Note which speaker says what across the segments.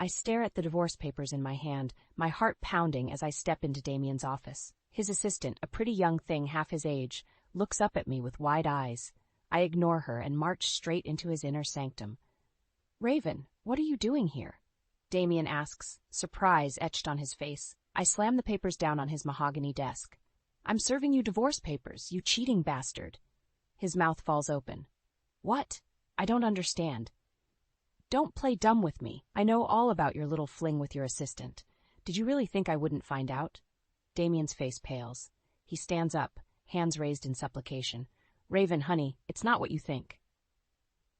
Speaker 1: I stare at the divorce papers in my hand, my heart pounding as I step into Damien's office. His assistant, a pretty young thing half his age, looks up at me with wide eyes. I ignore her and march straight into his inner sanctum. "Raven, what are you doing here?" Damien asks, surprise etched on his face. I slam the papers down on his mahogany desk. "I'm serving you divorce papers, you cheating bastard." His mouth falls open. "What? I don't understand." "Don't play dumb with me. I know all about your little fling with your assistant. Did you really think I wouldn't find out?" Damien's face pales. He stands up, hands raised in supplication. "Raven, honey, it's not what you think."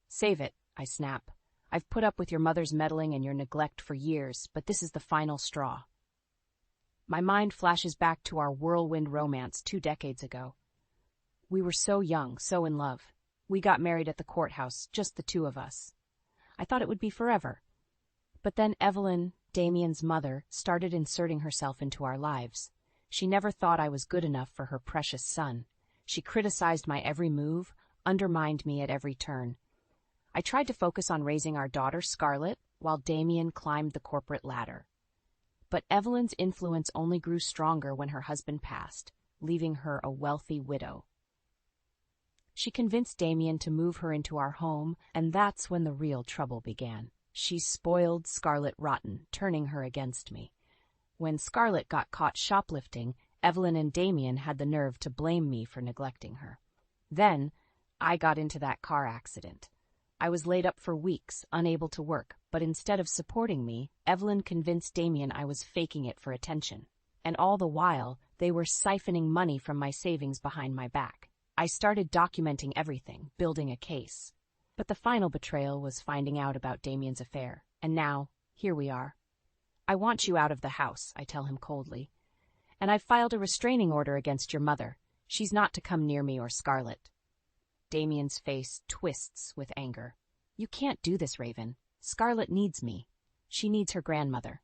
Speaker 1: "Save it," I snap. "I've put up with your mother's meddling and your neglect for years, but this is the final straw." My mind flashes back to our whirlwind romance 2 decades ago. We were so young, so in love. We got married at the courthouse, just the 2 of us. I thought it would be forever. But then Evelyn, Damien's mother, started inserting herself into our lives. She never thought I was good enough for her precious son. She criticized my every move, undermined me at every turn. I tried to focus on raising our daughter, Scarlett, while Damien climbed the corporate ladder. But Evelyn's influence only grew stronger when her husband passed, leaving her a wealthy widow. She convinced Damien to move her into our home, and that's when the real trouble began. She spoiled Scarlett rotten, turning her against me. When Scarlett got caught shoplifting, Evelyn and Damien had the nerve to blame me for neglecting her. Then, I got into that car accident. I was laid up for weeks, unable to work, but instead of supporting me, Evelyn convinced Damien I was faking it for attention. And all the while, they were siphoning money from my savings behind my back. I started documenting everything, building a case. But the final betrayal was finding out about Damien's affair, and now, here we are. "I want you out of the house," I tell him coldly. "And I've filed a restraining order against your mother. She's not to come near me or Scarlett." Damien's face twists with anger. "You can't do this, Raven. Scarlett needs me. She needs her grandmother.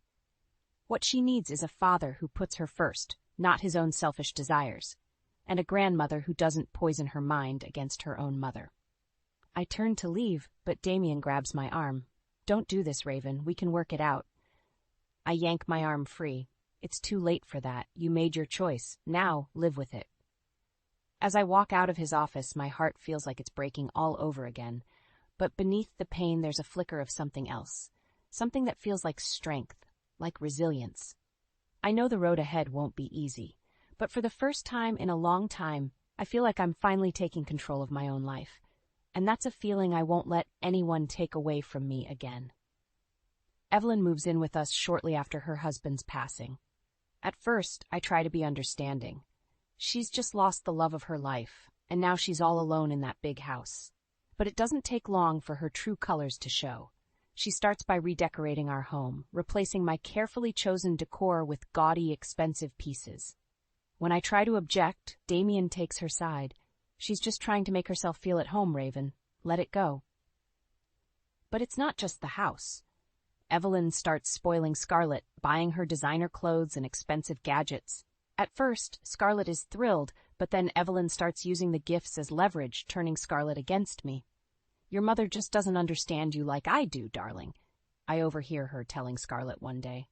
Speaker 1: What she needs is a father who puts her first, not his own selfish desires, and a grandmother who doesn't poison her mind against her own mother." I turn to leave, but Damien grabs my arm. "Don't do this, Raven. We can work it out." I yank my arm free. "It's too late for that. You made your choice. Now, live with it." As I walk out of his office, my heart feels like it's breaking all over again. But beneath the pain, there's a flicker of something else. Something that feels like strength, like resilience. I know the road ahead won't be easy, but for the first time in a long time, I feel like I'm finally taking control of my own life. And that's a feeling I won't let anyone take away from me again. Evelyn moves in with us shortly after her husband's passing. At first, I try to be understanding. She's just lost the love of her life, and now she's all alone in that big house. But it doesn't take long for her true colors to show. She starts by redecorating our home, replacing my carefully chosen decor with gaudy, expensive pieces. When I try to object, Damien takes her side. "She's just trying to make herself feel at home, Raven. Let it go." But it's not just the house. Evelyn starts spoiling Scarlett, buying her designer clothes and expensive gadgets. At first, Scarlett is thrilled, but then Evelyn starts using the gifts as leverage, turning Scarlett against me. "Your mother just doesn't understand you like I do, darling," I overhear her telling Scarlett one day.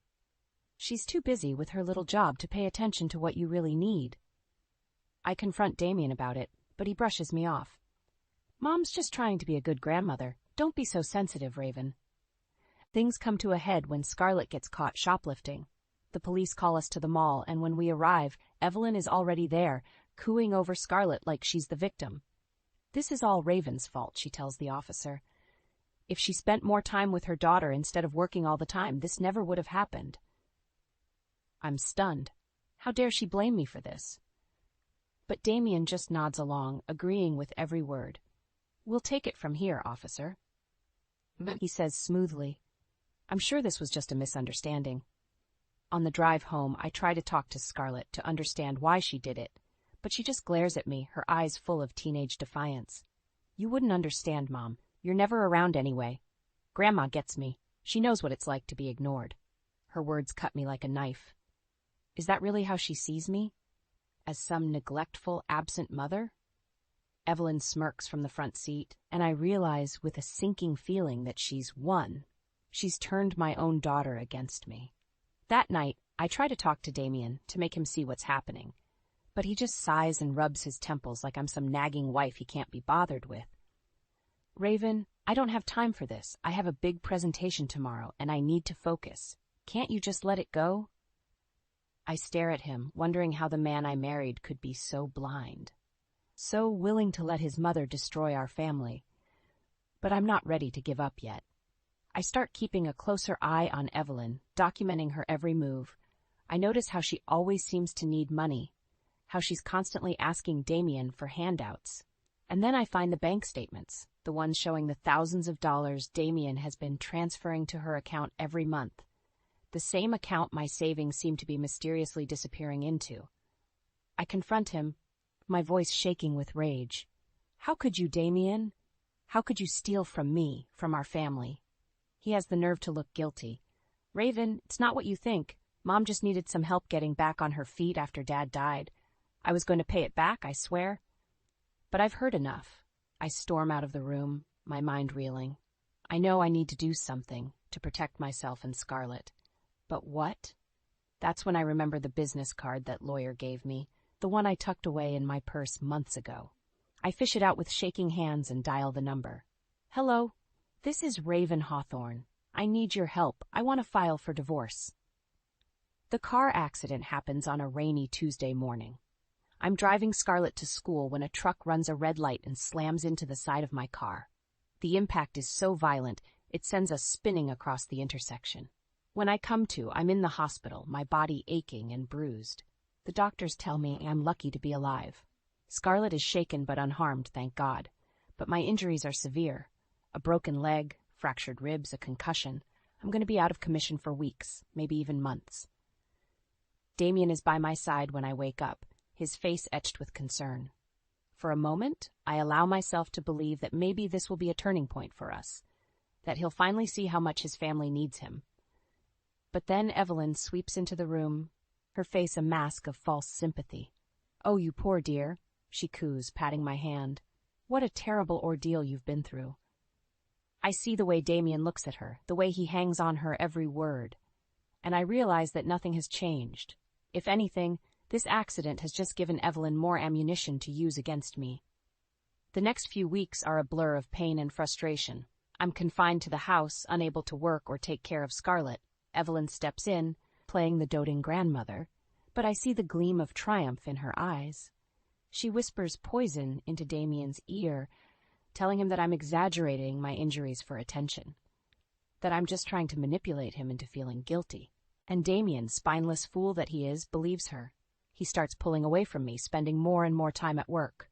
Speaker 1: "She's too busy with her little job to pay attention to what you really need." I confront Damien about it, but he brushes me off. "Mom's just trying to be a good grandmother. Don't be so sensitive, Raven." Things come to a head when Scarlett gets caught shoplifting. The police call us to the mall, and when we arrive, Evelyn is already there, cooing over Scarlett like she's the victim. "This is all Raven's fault," she tells the officer. "If she spent more time with her daughter instead of working all the time, this never would have happened." I'm stunned. How dare she blame me for this? But Damien just nods along, agreeing with every word. "We'll take it from here, officer," he says smoothly. "I'm sure this was just a misunderstanding." On the drive home, I try to talk to Scarlett to understand why she did it, but she just glares at me, her eyes full of teenage defiance. "You wouldn't understand, Mom. You're never around anyway. Grandma gets me. She knows what it's like to be ignored." Her words cut me like a knife. Is that really how she sees me? As some neglectful, absent mother? Evelyn smirks from the front seat, and I realize with a sinking feeling that she's won. She's turned my own daughter against me. That night, I try to talk to Damien to make him see what's happening, but he just sighs and rubs his temples like I'm some nagging wife he can't be bothered with. Raven, I don't have time for this. I have a big presentation tomorrow, and I need to focus. Can't you just let it go? I stare at him, wondering how the man I married could be so blind, so willing to let his mother destroy our family. But I'm not ready to give up yet. I start keeping a closer eye on Evelyn, documenting her every move. I notice how she always seems to need money, how she's constantly asking Damien for handouts. And then I find the bank statements, the ones showing the thousands of dollars Damien has been transferring to her account every month. The same account my savings seem to be mysteriously disappearing into. I confront him, my voice shaking with rage. How could you, Damien? How could you steal from me, from our family? He has the nerve to look guilty. Raven, it's not what you think. Mom just needed some help getting back on her feet after Dad died. I was going to pay it back, I swear. But I've heard enough. I storm out of the room, my mind reeling. I know I need to do something to protect myself and Scarlett. But what? That's when I remember the business card that lawyer gave me, the one I tucked away in my purse months ago. I fish it out with shaking hands and dial the number. Hello, this is Raven Hawthorne. I need your help. I want to file for divorce. The car accident happens on a rainy Tuesday morning. I'm driving Scarlett to school when a truck runs a red light and slams into the side of my car. The impact is so violent, it sends us spinning across the intersection. When I come to, I'm in the hospital, my body aching and bruised. The doctors tell me I'm lucky to be alive. Scarlett is shaken but unharmed, thank God. But my injuries are severe. A broken leg, fractured ribs, a concussion. I'm going to be out of commission for weeks, maybe even months. Damien is by my side when I wake up, his face etched with concern. For a moment, I allow myself to believe that maybe this will be a turning point for us, that he'll finally see how much his family needs him. But then Evelyn sweeps into the room, her face a mask of false sympathy. "Oh, you poor dear," she coos, patting my hand. "What a terrible ordeal you've been through." I see the way Damien looks at her, the way he hangs on her every word, and I realize that nothing has changed. If anything, this accident has just given Evelyn more ammunition to use against me. The next few weeks are a blur of pain and frustration. I'm confined to the house, unable to work or take care of Scarlett. Evelyn steps in, playing the doting grandmother, but I see the gleam of triumph in her eyes. She whispers poison into Damien's ear, telling him that I'm exaggerating my injuries for attention, that I'm just trying to manipulate him into feeling guilty. And Damien, spineless fool that he is, believes her. He starts pulling away from me, spending more and more time at work.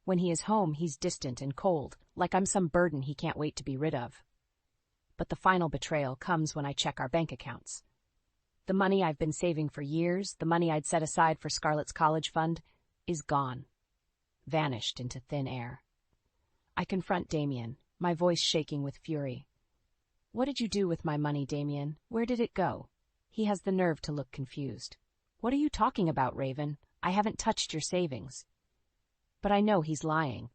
Speaker 1: When he is home, he's distant and cold, like I'm some burden he can't wait to be rid of. But the final betrayal comes when I check our bank accounts. The money I've been saving for years, the money I'd set aside for Scarlett's college fund, is gone, vanished into thin air. I confront Damien, my voice shaking with fury. "What did you do with my money, Damien? Where did it go?" He has the nerve to look confused. "What are you talking about, Raven? I haven't touched your savings." But I know he's lying.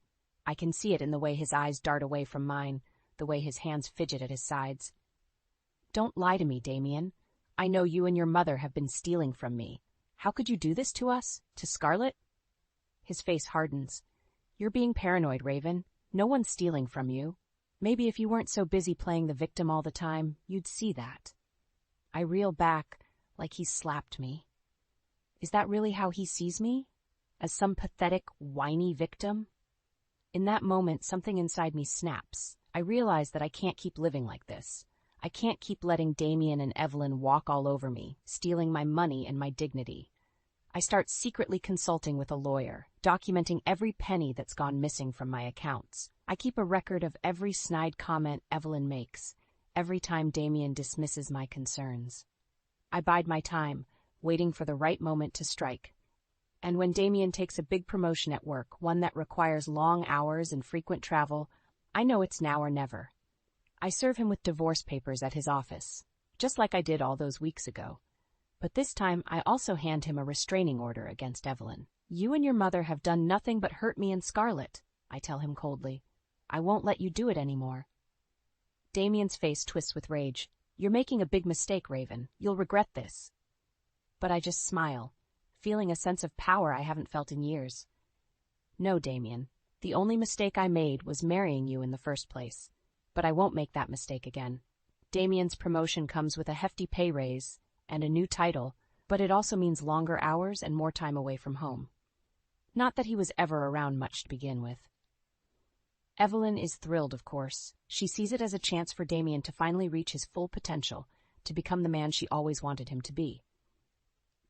Speaker 1: I can see it in the way his eyes dart away from mine, the way his hands fidget at his sides. "Don't lie to me, Damien. I know you and your mother have been stealing from me. How could you do this to us? To Scarlett?" His face hardens. "You're being paranoid, Raven. No one's stealing from you. Maybe if you weren't so busy playing the victim all the time, you'd see that." I reel back, like he's slapped me. Is that really how he sees me? As some pathetic, whiny victim? In that moment, something inside me snaps. I realize that I can't keep living like this. I can't keep letting Damien and Evelyn walk all over me, stealing my money and my dignity. I start secretly consulting with a lawyer, documenting every penny that's gone missing from my accounts. I keep a record of every snide comment Evelyn makes, every time Damien dismisses my concerns. I bide my time, waiting for the right moment to strike. And when Damien takes a big promotion at work, one that requires long hours and frequent travel, I know it's now or never. I serve him with divorce papers at his office, just like I did all those weeks ago. But this time, I also hand him a restraining order against Evelyn. "You and your mother have done nothing but hurt me and Scarlett," I tell him coldly. "I won't let you do it anymore." Damien's face twists with rage. You're making a big mistake, Raven. You'll regret this. But I just smile, feeling a sense of power I haven't felt in years. No, Damien. The only mistake I made was marrying you in the first place. But I won't make that mistake again. Damien's promotion comes with a hefty pay raise and a new title, but it also means longer hours and more time away from home. Not that he was ever around much to begin with. Evelyn is thrilled, of course. She sees it as a chance for Damien to finally reach his full potential, to become the man she always wanted him to be.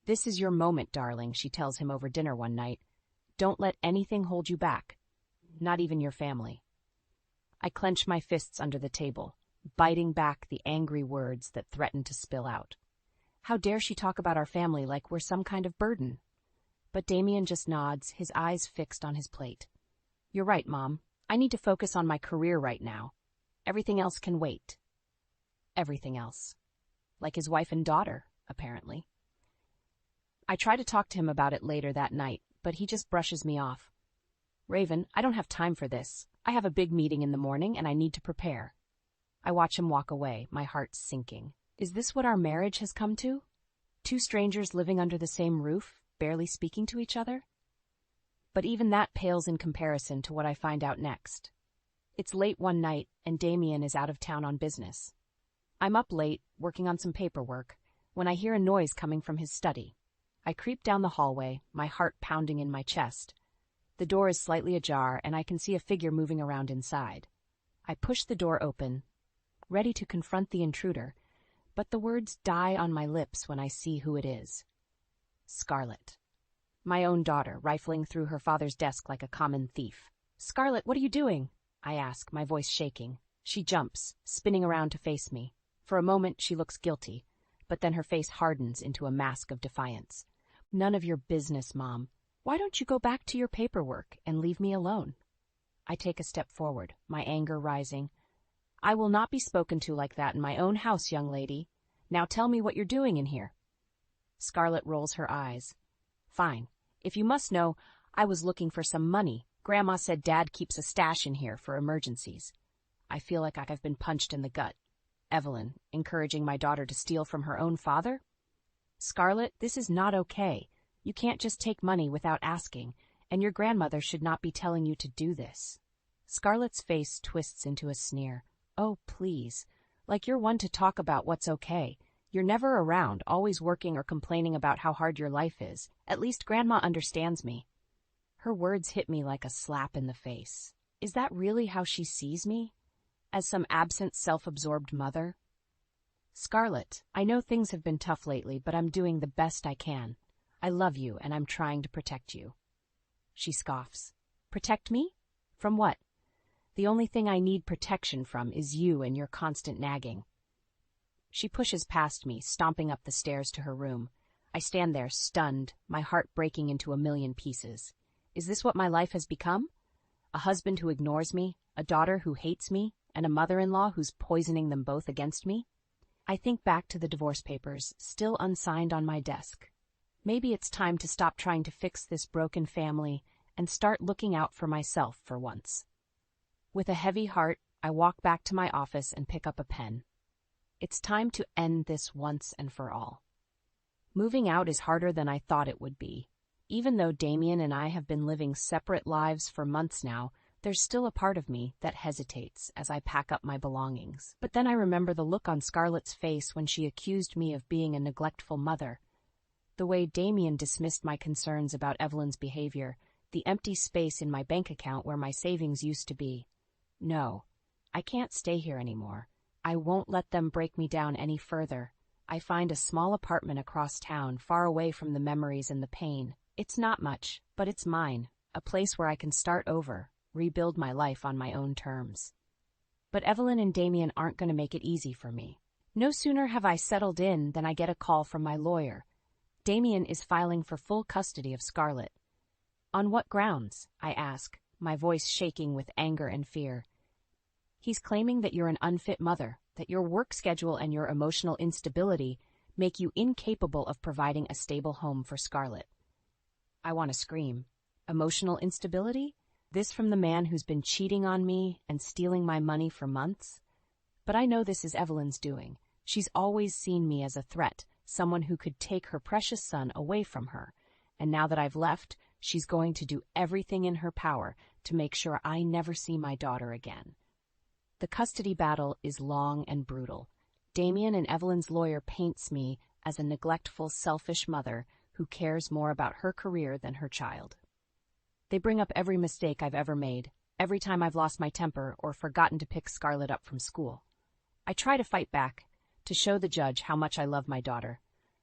Speaker 1: This is your moment, darling, she tells him over dinner one night. Don't let anything hold you back, not even your family. I clench my fists under the table, biting back the angry words that threaten to spill out. How dare she talk about our family like we're some kind of burden? But Damien just nods, his eyes fixed on his plate. You're right, Mom. I need to focus on my career right now. Everything else can wait. Everything else. Like his wife and daughter, apparently. I try to talk to him about it later that night, but he just brushes me off. Raven, I don't have time for this. I have a big meeting in the morning and I need to prepare. I watch him walk away, my heart sinking. Is this what our marriage has come to? Two strangers living under the same roof, barely speaking to each other? But even that pales in comparison to what I find out next. It's late one night, and Damien is out of town on business. I'm up late, working on some paperwork, when I hear a noise coming from his study. I creep down the hallway, my heart pounding in my chest. The door is slightly ajar, and I can see a figure moving around inside. I push the door open, ready to confront the intruder, but the words die on my lips when I see who it is. Scarlett. My own daughter, rifling through her father's desk like a common thief. Scarlett, what are you doing? I ask, my voice shaking. She jumps, spinning around to face me. For a moment, she looks guilty, but then her face hardens into a mask of defiance. None of your business, Mom. Why don't you go back to your paperwork and leave me alone? I take a step forward, my anger rising. I will not be spoken to like that in my own house, young lady. Now tell me what you're doing in here. Scarlett rolls her eyes. Fine. If you must know, I was looking for some money. Grandma said Dad keeps a stash in here for emergencies. I feel like I've been punched in the gut. Evelyn, encouraging my daughter to steal from her own father? Scarlett, this is not okay. You can't just take money without asking, and your grandmother should not be telling you to do this. Scarlett's face twists into a sneer. Oh, please. Like you're one to talk about what's okay. You're never around, always working or complaining about how hard your life is. At least Grandma understands me. Her words hit me like a slap in the face. Is that really how she sees me? As some absent, self-absorbed mother? Scarlett, I know things have been tough lately, but I'm doing the best I can. I love you, and I'm trying to protect you. She scoffs. Protect me? From what? The only thing I need protection from is you and your constant nagging. She pushes past me, stomping up the stairs to her room. I stand there, stunned, my heart breaking into a million pieces. Is this what my life has become? A husband who ignores me, a daughter who hates me, and a mother-in-law who's poisoning them both against me? I think back to the divorce papers, still unsigned on my desk. Maybe it's time to stop trying to fix this broken family and start looking out for myself for once. With a heavy heart, I walk back to my office and pick up a pen. It's time to end this once and for all. Moving out is harder than I thought it would be. Even though Damien and I have been living separate lives for months now, there's still a part of me that hesitates as I pack up my belongings. But then I remember the look on Scarlett's face when she accused me of being a neglectful mother. The way Damien dismissed my concerns about Evelyn's behavior, the empty space in my bank account where my savings used to be. No, I can't stay here anymore. I won't let them break me down any further. I find a small apartment across town, far away from the memories and the pain. It's not much, but it's mine, a place where I can start over, rebuild my life on my own terms. But Evelyn and Damien aren't going to make it easy for me. No sooner have I settled in than I get a call from my lawyer. Damien is filing for full custody of Scarlett. On what grounds? I ask, my voice shaking with anger and fear. He's claiming that you're an unfit mother, that your work schedule and your emotional instability make you incapable of providing a stable home for Scarlett. I want to scream. Emotional instability? This from the man who's been cheating on me and stealing my money for months? But I know this is Evelyn's doing. She's always seen me as a threat, someone who could take her precious son away from her. And now that I've left, she's going to do everything in her power to make sure I never see my daughter again. The custody battle is long and brutal. Damien and Evelyn's lawyer paints me as a neglectful, selfish mother who cares more about her career than her child. They bring up every mistake I've ever made, every time I've lost my temper or forgotten to pick Scarlett up from school. I try to fight back, to show the judge how much I love my daughter,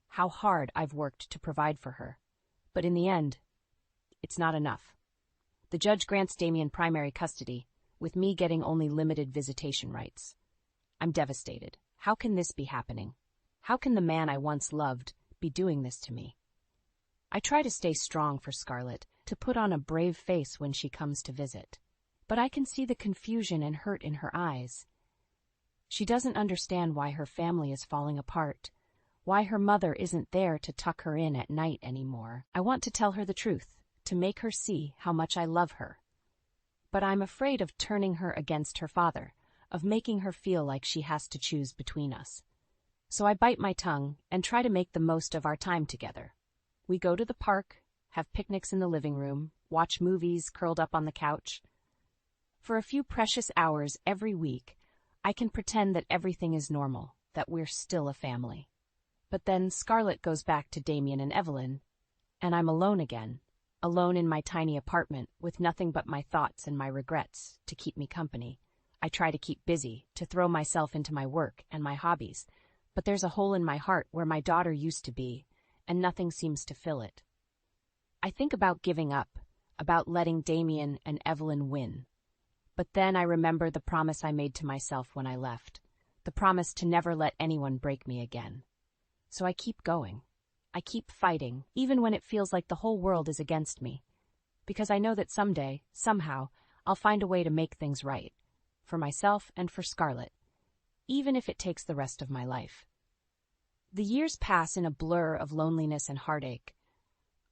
Speaker 1: how hard I've worked to provide for her. But in the end, it's not enough. The judge grants Damien primary custody, with me getting only limited visitation rights. I'm devastated. How can this be happening? How can the man I once loved be doing this to me? I try to stay strong for Scarlett, to put on a brave face when she comes to visit. But I can see the confusion and hurt in her eyes. She doesn't understand why her family is falling apart, why her mother isn't there to tuck her in at night anymore. I want to tell her the truth, to make her see how much I love her. But I'm afraid of turning her against her father, of making her feel like she has to choose between us. So I bite my tongue and try to make the most of our time together. We go to the park, have picnics in the living room, watch movies curled up on the couch. For a few precious hours every week, I can pretend that everything is normal, that we're still a family. But then Scarlett goes back to Damien and Evelyn, and I'm alone again, alone in my tiny apartment with nothing but my thoughts and my regrets to keep me company. I try to keep busy, to throw myself into my work and my hobbies, but there's a hole in my heart where my daughter used to be, and nothing seems to fill it. I think about giving up, about letting Damien and Evelyn win. But then I remember the promise I made to myself when I left, the promise to never let anyone break me again. So I keep going. I keep fighting, even when it feels like the whole world is against me, because I know that someday, somehow, I'll find a way to make things right, for myself and for Scarlett, even if it takes the rest of my life. The years pass in a blur of loneliness and heartache.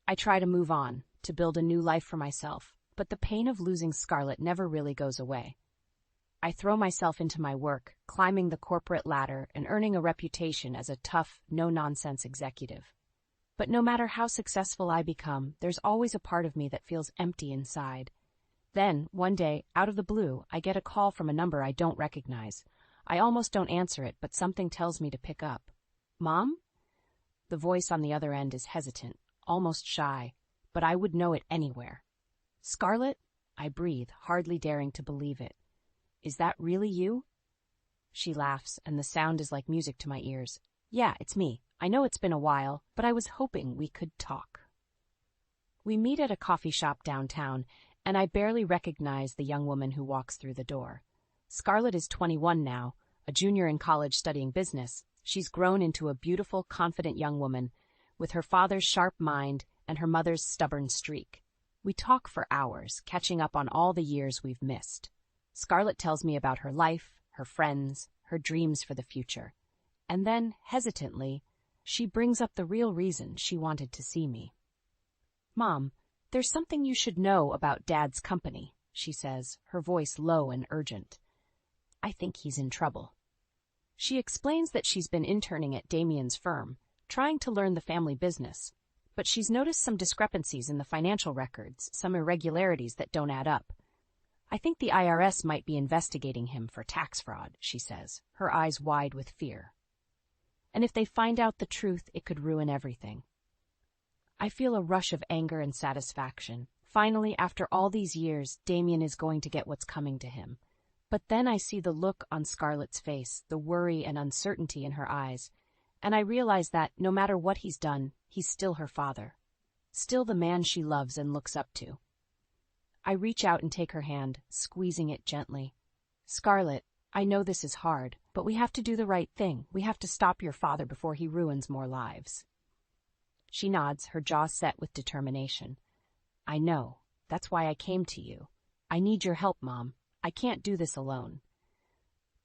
Speaker 1: I try to move on, to build a new life for myself, but the pain of losing Scarlett never really goes away. I throw myself into my work, climbing the corporate ladder and earning a reputation as a tough, no-nonsense executive. But no matter how successful I become, there's always a part of me that feels empty inside. Then, one day, out of the blue, I get a call from a number I don't recognize. I almost don't answer it, but something tells me to pick up. "Mom?" The voice on the other end is hesitant, almost shy, but I would know it anywhere. "Scarlett?" I breathe, hardly daring to believe it. "Is that really you?" She laughs, and the sound is like music to my ears. "Yeah, it's me. I know it's been a while, but I was hoping we could talk." We meet at a coffee shop downtown, and I barely recognize the young woman who walks through the door. Scarlett is 21 now, a junior in college studying business. She's grown into a beautiful, confident young woman, with her father's sharp mind and her mother's stubborn streak. We talk for hours, catching up on all the years we've missed. Scarlett tells me about her life, her friends, her dreams for the future. And then, hesitantly, she brings up the real reason she wanted to see me. "Mom, there's something you should know about Dad's company," she says, her voice low and urgent. "I think he's in trouble." She explains that she's been interning at Damien's firm, trying to learn the family business, but she's noticed some discrepancies in the financial records, some irregularities that don't add up. "I think the IRS might be investigating him for tax fraud," she says, her eyes wide with fear. "And if they find out the truth, it could ruin everything." I feel a rush of anger and satisfaction. Finally, after all these years, Damien is going to get what's coming to him. But then I see the look on Scarlett's face, the worry and uncertainty in her eyes, and I realize that, no matter what he's done, he's still her father, still the man she loves and looks up to. I reach out and take her hand, squeezing it gently. "Scarlett, I know this is hard, but we have to do the right thing. We have to stop your father before he ruins more lives." She nods, her jaw set with determination. "I know. That's why I came to you. I need your help, Mom. I can't do this alone."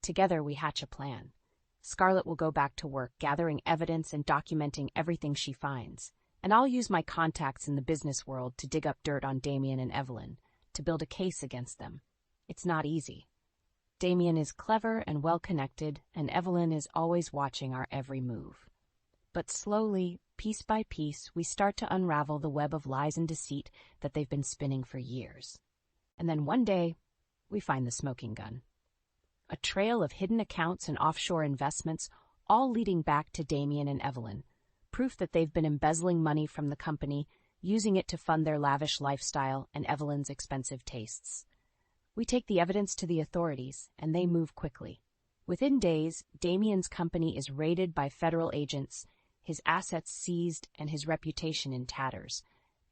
Speaker 1: Together we hatch a plan. Scarlett will go back to work, gathering evidence and documenting everything she finds, and I'll use my contacts in the business world to dig up dirt on Damien and Evelyn, to build a case against them. It's not easy. Damien is clever and well-connected, and Evelyn is always watching our every move. But slowly, piece by piece, we start to unravel the web of lies and deceit that they've been spinning for years. And then one day, we find the smoking gun. A trail of hidden accounts and offshore investments, all leading back to Damien and Evelyn, proof that they've been embezzling money from the company, using it to fund their lavish lifestyle and Evelyn's expensive tastes. We take the evidence to the authorities, and they move quickly. Within days, Damien's company is raided by federal agents, his assets seized, and his reputation in tatters.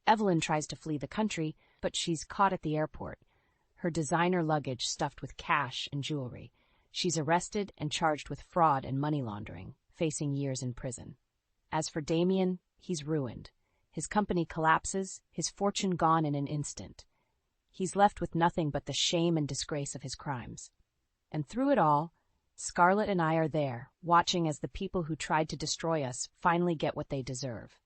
Speaker 1: Evelyn tries to flee the country, but she's caught at the airport, her designer luggage stuffed with cash and jewelry. She's arrested and charged with fraud and money laundering, facing years in prison. As for Damien, he's ruined. His company collapses, his fortune gone in an instant. He's left with nothing but the shame and disgrace of his crimes. And through it all, Scarlett and I are there, watching as the people who tried to destroy us finally get what they deserve.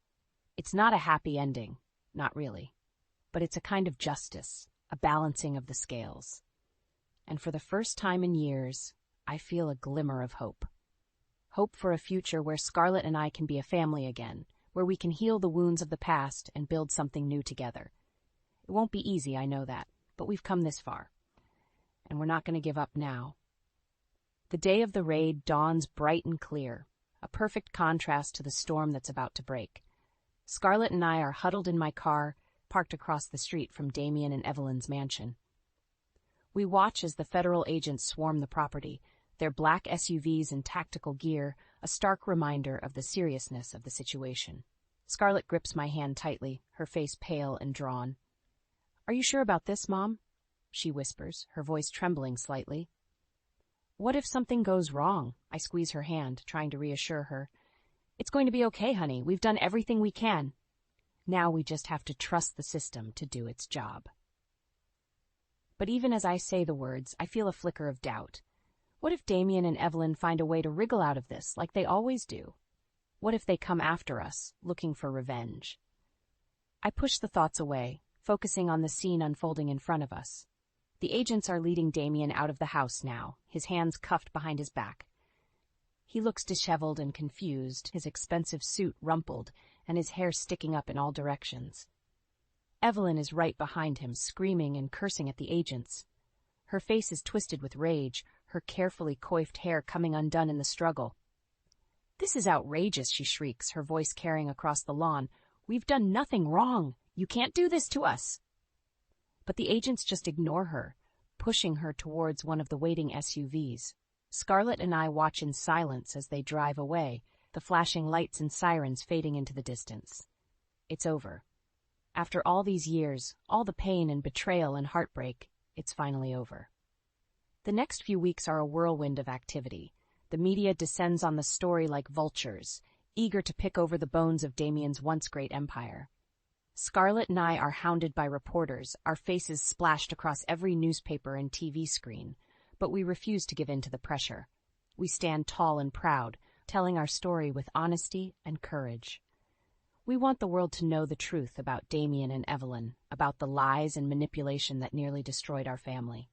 Speaker 1: It's not a happy ending, not really, but it's a kind of justice, a balancing of the scales. And for the first time in years, I feel a glimmer of hope. Hope for a future where Scarlett and I can be a family again, where we can heal the wounds of the past and build something new together. It won't be easy, I know that, but we've come this far. And we're not going to give up now. The day of the raid dawns bright and clear, a perfect contrast to the storm that's about to break. Scarlett and I are huddled in my car, parked across the street from Damien and Evelyn's mansion. We watch as the federal agents swarm the property, their black SUVs and tactical gear, a stark reminder of the seriousness of the situation. Scarlett grips my hand tightly, her face pale and drawn. "Are you sure about this, Mom?" she whispers, her voice trembling slightly. "What if something goes wrong?" I squeeze her hand, trying to reassure her. "It's going to be okay, honey. We've done everything we can. Now we just have to trust the system to do its job." But even as I say the words, I feel a flicker of doubt. What if Damien and Evelyn find a way to wriggle out of this, like they always do? What if they come after us, looking for revenge? I push the thoughts away, focusing on the scene unfolding in front of us. The agents are leading Damien out of the house now, his hands cuffed behind his back. He looks disheveled and confused, his expensive suit rumpled, and his hair sticking up in all directions. Evelyn is right behind him, screaming and cursing at the agents. Her face is twisted with rage, her carefully coiffed hair coming undone in the struggle. "This is outrageous," she shrieks, her voice carrying across the lawn. "We've done nothing wrong. You can't do this to us." But the agents just ignore her, pushing her towards one of the waiting SUVs. Scarlett and I watch in silence as they drive away, the flashing lights and sirens fading into the distance. It's over. After all these years, all the pain and betrayal and heartbreak, it's finally over. The next few weeks are a whirlwind of activity. The media descends on the story like vultures, eager to pick over the bones of Damien's once great empire. Scarlett and I are hounded by reporters, our faces splashed across every newspaper and TV screen, but we refuse to give in to the pressure. We stand tall and proud, telling our story with honesty and courage. We want the world to know the truth about Damien and Evelyn, about the lies and manipulation that nearly destroyed our family.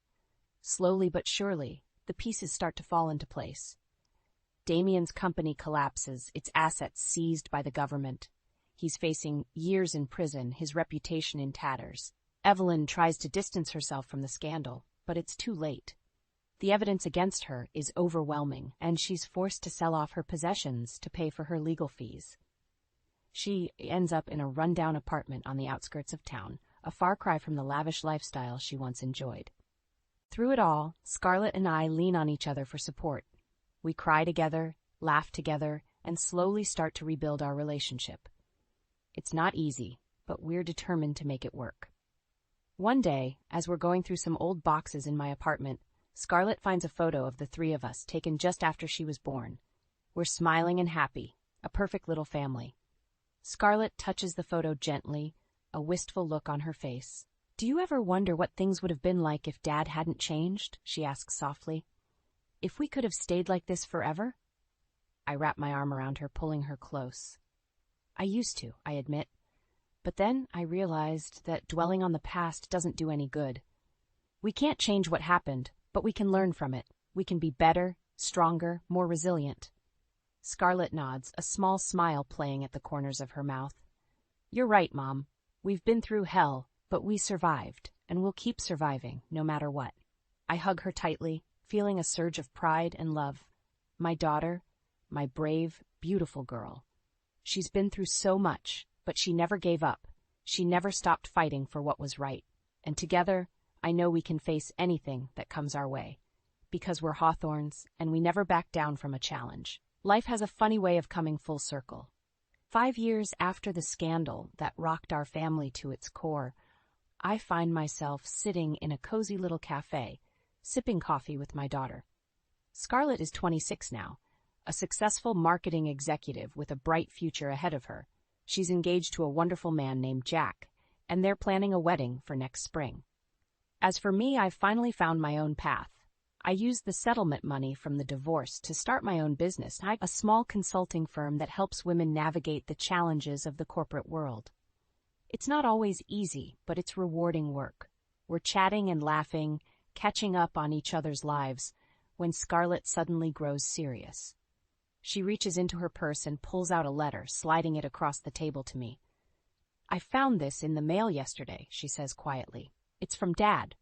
Speaker 1: Slowly but surely, the pieces start to fall into place. Damien's company collapses, its assets seized by the government. He's facing years in prison, his reputation in tatters. Evelyn tries to distance herself from the scandal, but it's too late. The evidence against her is overwhelming, and she's forced to sell off her possessions to pay for her legal fees. She ends up in a rundown apartment on the outskirts of town, a far cry from the lavish lifestyle she once enjoyed. Through it all, Scarlett and I lean on each other for support. We cry together, laugh together, and slowly start to rebuild our relationship. It's not easy, but we're determined to make it work. One day, as we're going through some old boxes in my apartment, Scarlett finds a photo of the three of us taken just after she was born. We're smiling and happy, a perfect little family. Scarlett touches the photo gently, a wistful look on her face. "Do you ever wonder what things would have been like if Dad hadn't changed?" she asks softly. "If we could have stayed like this forever?" I wrap my arm around her, pulling her close. I used to, I admit. But then I realized that dwelling on the past doesn't do any good. We can't change what happened, But we can learn from it. We can be better, stronger, more resilient. Scarlett nods, a small smile playing at the corners of her mouth. You're right, Mom. We've been through hell, but we survived, and we'll keep surviving, no matter what. I hug her tightly, feeling a surge of pride and love. My daughter, my brave, beautiful girl. She's been through so much, but she never gave up. She never stopped fighting for what was right. And together, I know we can face anything that comes our way. Because we're Hawthorns, and we never back down from a challenge. Life has a funny way of coming full circle. 5 years after the scandal that rocked our family to its core, I find myself sitting in a cozy little cafe, sipping coffee with my daughter. Scarlett is 26 now, a successful marketing executive with a bright future ahead of her. She's engaged to a wonderful man named Jack, and they're planning a wedding for next spring. As for me, I've finally found my own path. I used the settlement money from the divorce to start my own business, a small consulting firm that helps women navigate the challenges of the corporate world. It's not always easy, but it's rewarding work. We're chatting and laughing, catching up on each other's lives, when Scarlett suddenly grows serious. She reaches into her purse and pulls out a letter, sliding it across the table to me. I found this in the mail yesterday, she says quietly. It's from Dad.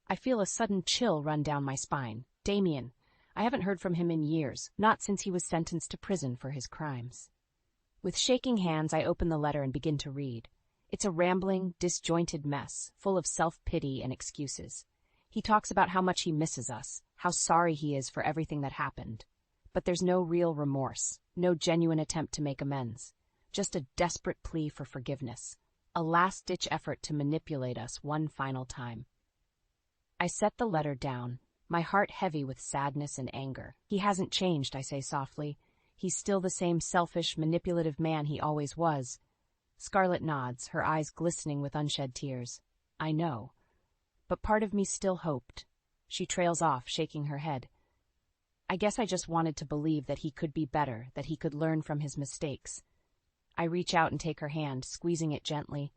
Speaker 1: I feel a sudden chill run down my spine. Damien. I haven't heard from him in years, not since he was sentenced to prison for his crimes. With shaking hands, I open the letter and begin to read. It's a rambling, disjointed mess, full of self-pity and excuses. He talks about how much he misses us, how sorry he is for everything that happened. But there's no real remorse, no genuine attempt to make amends. Just a desperate plea for forgiveness, a last-ditch effort to manipulate us one final time. I set the letter down, my heart heavy with sadness and anger. He hasn't changed, I say softly. He's still the same selfish, manipulative man he always was. Scarlett nods, her eyes glistening with unshed tears. I know. But part of me still hoped. She trails off, shaking her head. I guess I just wanted to believe that he could be better, that he could learn from his mistakes. I reach out and take her hand, squeezing it gently.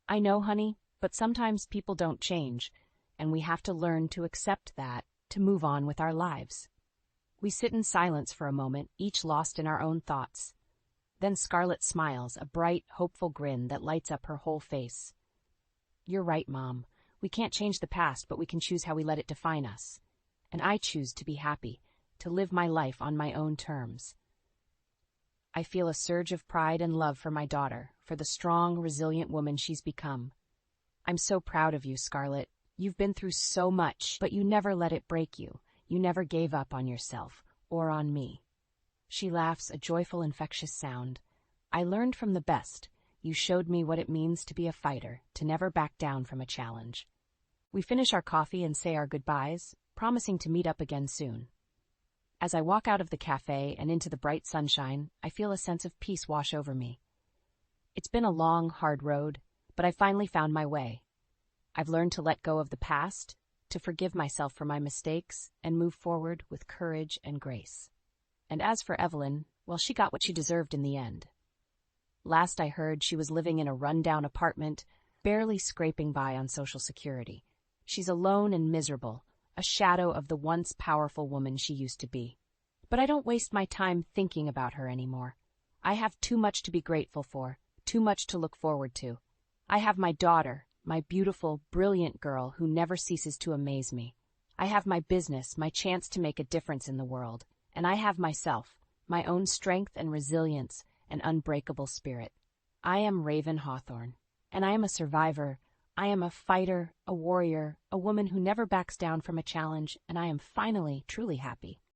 Speaker 1: I know, honey, but sometimes people don't change, and we have to learn to accept that, to move on with our lives. We sit in silence for a moment, each lost in our own thoughts. Then Scarlett smiles, a bright, hopeful grin that lights up her whole face. You're right, Mom. We can't change the past, but we can choose how we let it define us. And I choose to be happy, to live my life on my own terms. I feel a surge of pride and love for my daughter, for the strong, resilient woman she's become. I'm so proud of you, Scarlett. You've been through so much, but you never let it break you. You never gave up on yourself, or on me. She laughs, a joyful, infectious sound. I learned from the best. You showed me what it means to be a fighter, to never back down from a challenge. We finish our coffee and say our goodbyes, promising to meet up again soon. As I walk out of the cafe and into the bright sunshine, I feel a sense of peace wash over me. It's been a long, hard road, but I finally found my way. I've learned to let go of the past, to forgive myself for my mistakes, and move forward with courage and grace. And as for Evelyn, well, she got what she deserved in the end. Last I heard, she was living in a run-down apartment, barely scraping by on Social Security. She's alone and miserable, a shadow of the once powerful woman she used to be. But I don't waste my time thinking about her anymore. I have too much to be grateful for, too much to look forward to. I have my daughter, my beautiful, brilliant girl who never ceases to amaze me. I have my business, my chance to make a difference in the world. And I have myself, my own strength and resilience and unbreakable spirit. I am Raven Hawthorne, and I am a survivor. I am a fighter, a warrior, a woman who never backs down from a challenge, and I am finally truly happy.